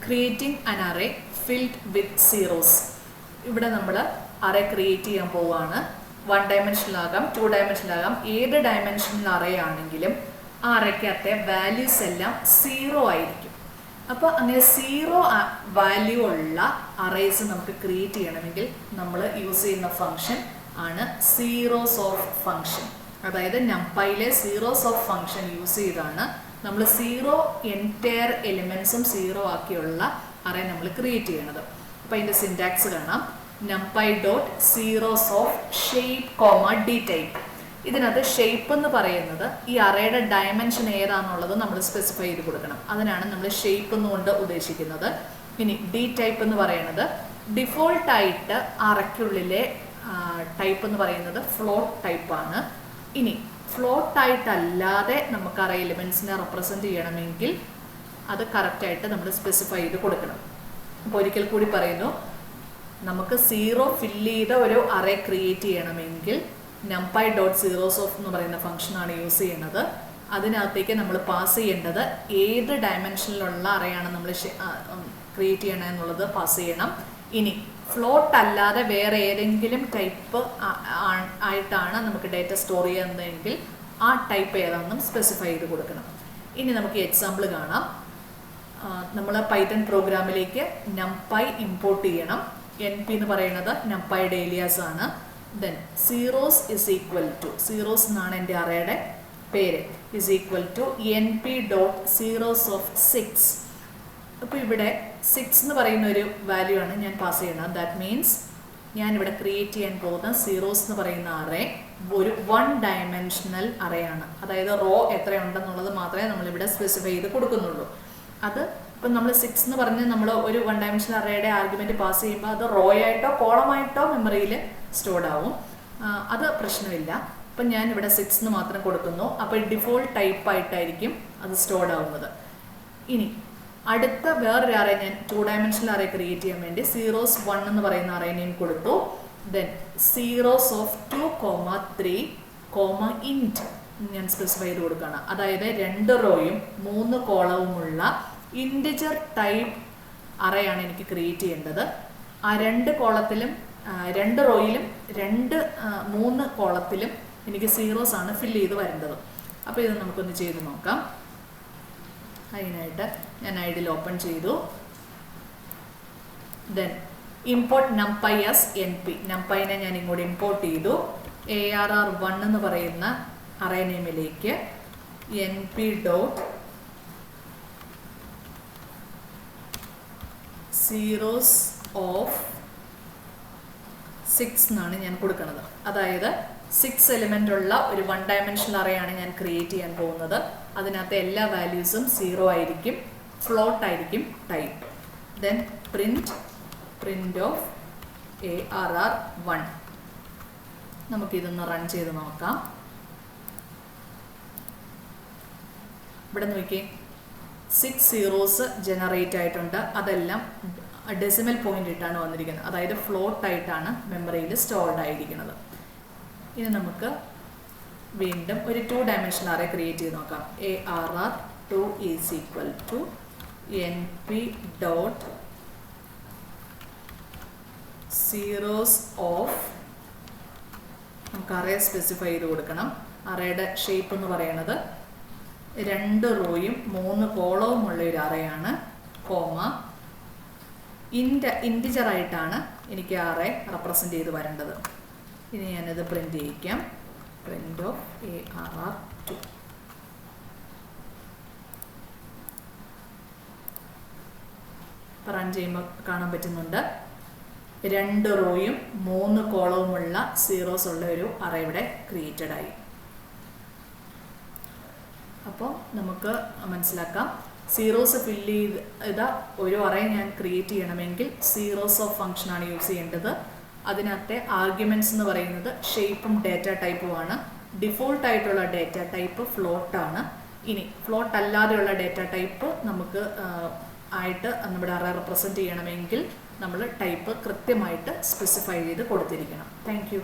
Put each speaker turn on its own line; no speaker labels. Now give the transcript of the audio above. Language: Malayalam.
ക്രിയേറ്റിംഗ് അൻ അറേ ഫിൽഡ് വിത്ത് സീറോസ്. ഇവിടെ നമ്മൾ അറേ ക്രിയേറ്റ് ചെയ്യാൻ പോവുകയാണ്. 1 ഡയമെൻഷനിലാകാം, 2 ഡയമെൻഷനിലാകാം, ഏത് ഡയമെൻഷനിൽ അറേ ആണെങ്കിലും ആ അറേക്കകത്തെ വാല്യൂസ് എല്ലാം 0 ആയിരിക്കും. അപ്പോൾ അങ്ങനെ 0 വാല്യൂ ഉള്ള അറേസ് നമുക്ക് ക്രിയേറ്റ് ചെയ്യണമെങ്കിൽ നമ്മൾ യൂസ് ചെയ്യുന്ന ഫംഗ്ഷൻ ആണ് സീറോസ് ഓഫ് ഫംഗ്ഷൻ. അതായത് നംപൈയിലെ സീറോസ് ഓഫ് ഫംഗ്ഷൻ യൂസ് ചെയ്താണ് നമ്മൾ 0 എൻറ്റയർ എലിമെൻസും 0 ആക്കിയുള്ള അറേ നമ്മൾ ക്രിയേറ്റ് ചെയ്യണത്. അപ്പോൾ അതിൻ്റെ സിൻറ്റാക്സ് കാണാം. numpy dot zeros of shape comma D type. ഇതിനകത്ത് ഷേപ്പ് എന്ന് പറയുന്നത് ഈ അറേയുടെ ഡയമെൻഷൻ ഏതാണെന്നുള്ളത് നമ്മൾ സ്പെസിഫൈ ചെയ്ത് കൊടുക്കണം. അതിനാണ് നമ്മൾ ഷേപ്പ് എന്നുകൊണ്ട് ഉദ്ദേശിക്കുന്നത്. ഇനി ഡി ടൈപ്പ് എന്ന് പറയുന്നത് ഡിഫോൾട്ടായിട്ട് അറയ്ക്കുള്ളിലെ ടൈപ്പ് എന്ന് പറയുന്നത് ഫ്ലോട്ട് ടൈപ്പാണ്. ഇനി ഫ്ലോട്ടായിട്ടല്ലാതെ നമുക്ക് അറേ എലിമെൻസിനെ റെപ്രസെൻറ്റ് ചെയ്യണമെങ്കിൽ അത് കറക്റ്റായിട്ട് നമ്മൾ സ്പെസിഫൈ ചെയ്ത് കൊടുക്കണം. അപ്പോൾ ഒരിക്കൽ കൂടി പറയുന്നു, നമുക്ക് 0 ഫില്ല് ചെയ്ത ഒരു അറേ ക്രിയേറ്റ് ചെയ്യണമെങ്കിൽ numpy ഡോട്ട് സീറോസ് ഓഫ് എന്ന് പറയുന്ന ഫംഗ്ഷനാണ് യൂസ് ചെയ്യുന്നത്. അതിനകത്തേക്ക് നമ്മൾ പാസ് ചെയ്യേണ്ടത് ഏത് ഡയമെൻഷനിലുള്ള അറേയാണ് നമ്മൾ ക്രിയേറ്റ് ചെയ്യണം എന്നുള്ളത് പാസ് ചെയ്യണം. ഇനി ഫ്ലോട്ട് അല്ലാതെ വേറെ ഏതെങ്കിലും ടൈപ്പ് ആയിട്ടാണ് നമുക്ക് ഡേറ്റ സ്റ്റോർ ചെയ്യുന്നതെങ്കിൽ ആ ടൈപ്പ് ഏതാണെന്നും സ്പെസിഫൈ ചെയ്ത് കൊടുക്കണം. ഇനി നമുക്ക് എക്സാമ്പിൾ കാണാം. നമ്മൾ പൈത്തൺ പ്രോഗ്രാമിലേക്ക് numpy ഇമ്പോർട്ട് ചെയ്യണം. NP എന്ന് പറയുന്നത് numpyയുടെ ഏലിയാസ് ആണ്. Then zeros is equal to, zeros എന്നാണ് എൻ്റെ അറേയുടെ പേര്, is equal to NP dot zeros of 6. അപ്പോൾ ഇവിടെ 6 എന്ന് പറയുന്ന ഒരു വാല്യൂ ആണ് ഞാൻ പാസ് ചെയ്യുന്നത്. ദാറ്റ് മീൻസ് ഞാനിവിടെ ക്രിയേറ്റ് ചെയ്യാൻ പോകുന്ന സീറോസ് എന്ന് പറയുന്ന അറേ ഒരു 1 ഡയമെൻഷണൽ അറേയാണ്. അതായത് റോ എത്രയുണ്ടെന്നുള്ളത് മാത്രമേ നമ്മളിവിടെ സ്പെസിഫൈ ചെയ്ത് കൊടുക്കുന്നുള്ളൂ. അത് ഇപ്പം നമ്മൾ 6 എന്ന് പറഞ്ഞ് നമ്മൾ ഒരു 1 ഡയമെൻഷണൽ അറേയുടെ ആർഗ്യുമെൻറ്റ് പാസ് ചെയ്യുമ്പോൾ അത് റോ ആയിട്ടോ കോളമായിട്ടോ മെമ്മറിയിൽ സ്റ്റോർഡ് ആവും. അത് പ്രശ്നമില്ല. അപ്പം ഞാനിവിടെ 6 എന്ന് മാത്രം കൊടുക്കുന്നു. അപ്പോൾ ഡിഫോൾട്ട് ടൈപ്പ് ആയിട്ടായിരിക്കും അത് സ്റ്റോർഡ് ആവുന്നത്. ഇനി അടുത്ത വേറൊരു അറേ ഞാൻ 2 ഡയമെൻഷണൽ അറേ ക്രിയേറ്റ് ചെയ്യാൻ വേണ്ടി സീറോസ് 1 എന്ന് പറയുന്ന അറേ നെയിം കൊടുത്തു. ദെൻ സീറോസ് ഓഫ് 2, 3, ഇൻറ്റ് ഞാൻ സ്പെസിഫൈ ചെയ്ത് കൊടുക്കുകയാണ്. അതായത് 2 റോയും 3 കോളവുമുള്ള ഇൻറ്റിജർ ടൈപ്പ് അറേയാണ് എനിക്ക് ക്രിയേറ്റ് ചെയ്യേണ്ടത്. ആ 2 കോളത്തിലും 2 റോയിലും 3 കോളത്തിലും എനിക്ക് സീറോസ് ആണ് ഫില്ല് ചെയ്ത് വരേണ്ടത്. അപ്പോൾ ഇത് നമുക്കൊന്ന് ചെയ്ത് നോക്കാം. അതിനായിട്ട് ഞാൻ ഐഡിൽ ഓപ്പൺ ചെയ്തു. Then import numpy as NP. numpyനെ ഞാൻ ഇങ്ങോട്ട് ഇമ്പോർട്ട് ചെയ്തു. ARR1 എന്ന് പറയുന്ന അറേ നെയിമിലേക്ക് NP ഡോട്ട് സീറോസ് ഓഫ് 6 എന്നാണ് ഞാൻ കൊടുക്കുന്നത്. അതായത് 6 എലിമെൻ്റ് ഉള്ള ഒരു 1 ഡയമെൻഷണൽ അറേയാണ് ഞാൻ ക്രിയേറ്റ് ചെയ്യാൻ പോകുന്നത്. അതിനകത്ത് എല്ലാ വാല്യൂസും 0 ആയിരിക്കും, ഫ്ലോട്ട് ആയിരിക്കും type. Then print of ARR1. നമുക്കിതൊന്ന് റൺ ചെയ്ത് നോക്കാം. ഇവിടെ നോക്കിയേ, 6 സീറോസ് ജനറേറ്റ് ആയിട്ടുണ്ട്. അതെല്ലാം ഡെസിമൽ പോയിന്റ് ഇട്ടാണ് വന്നിരിക്കുന്നത്. അതായത് ഫ്ലോട്ട് ആയിട്ടാണ് മെമ്മറിയിൽ സ്റ്റോർഡ് ആയിരിക്കുന്നത്. ഇനി നമുക്ക് വീണ്ടും ഒരു 2 ഡയമെൻഷണൽ അറേ ക്രിയേറ്റ് ചെയ്ത് നോക്കാം. ARR2 is equal to NP dot zeros of, നമുക്ക് അറേ സ്പെസിഫൈ ചെയ്ത് കൊടുക്കണം. അറേയുടെ ഷേപ്പ് എന്ന് പറയുന്നത് 2 റോയും 3 കോളവുമുള്ള ഒരു അറേയാണ്. ഇൻറ്റിജർ ആയിട്ടാണ് എനിക്ക് ആ അറേ റെപ്രസെൻ്റ് ചെയ്ത് വരേണ്ടത്. ഇനി ഞാനത് പ്രിന്റ് ചെയ്യിക്കാം. Print of ARR2. റൺ ചെയ്യുമ്പോൾ കാണാൻ പറ്റുന്നുണ്ട് 2 റോയും 3 കോളവുമുള്ള സീറോസ് ഉള്ള ഒരു അറേ ഇവിടെ ക്രിയേറ്റഡ് ആയി. അപ്പോൾ നമുക്ക് മനസ്സിലാക്കാം, സീറോസ് ഫില്ല് ചെയ്ത ഒരു അറേ ഞാൻ ക്രിയേറ്റ് ചെയ്യണമെങ്കിൽ സീറോസ് ഓഫ് ഫംഗ്ഷനാണ് യൂസ് ചെയ്യേണ്ടത്. അതിനകത്തെ ആർഗ്യുമെൻറ്റ്സ് എന്ന് പറയുന്നത് ഷേപ്പും ഡേറ്റ ടൈപ്പുമാണ്. ഡിഫോൾട്ട് ആയിട്ടുള്ള ഡേറ്റ ടൈപ്പ് ഫ്ലോട്ടാണ്. ഇനി ഫ്ലോട്ട് അല്ലാതെയുള്ള ഡേറ്റ ടൈപ്പ് നമുക്ക് ആയിട്ട് നമ്മുടെ അറേ റെപ്രസെൻറ്റ് ചെയ്യണമെങ്കിൽ നമ്മൾ ടൈപ്പ് കൃത്യമായിട്ട് സ്പെസിഫൈ ചെയ്ത് കൊടുത്തിരിക്കണം. Thank you.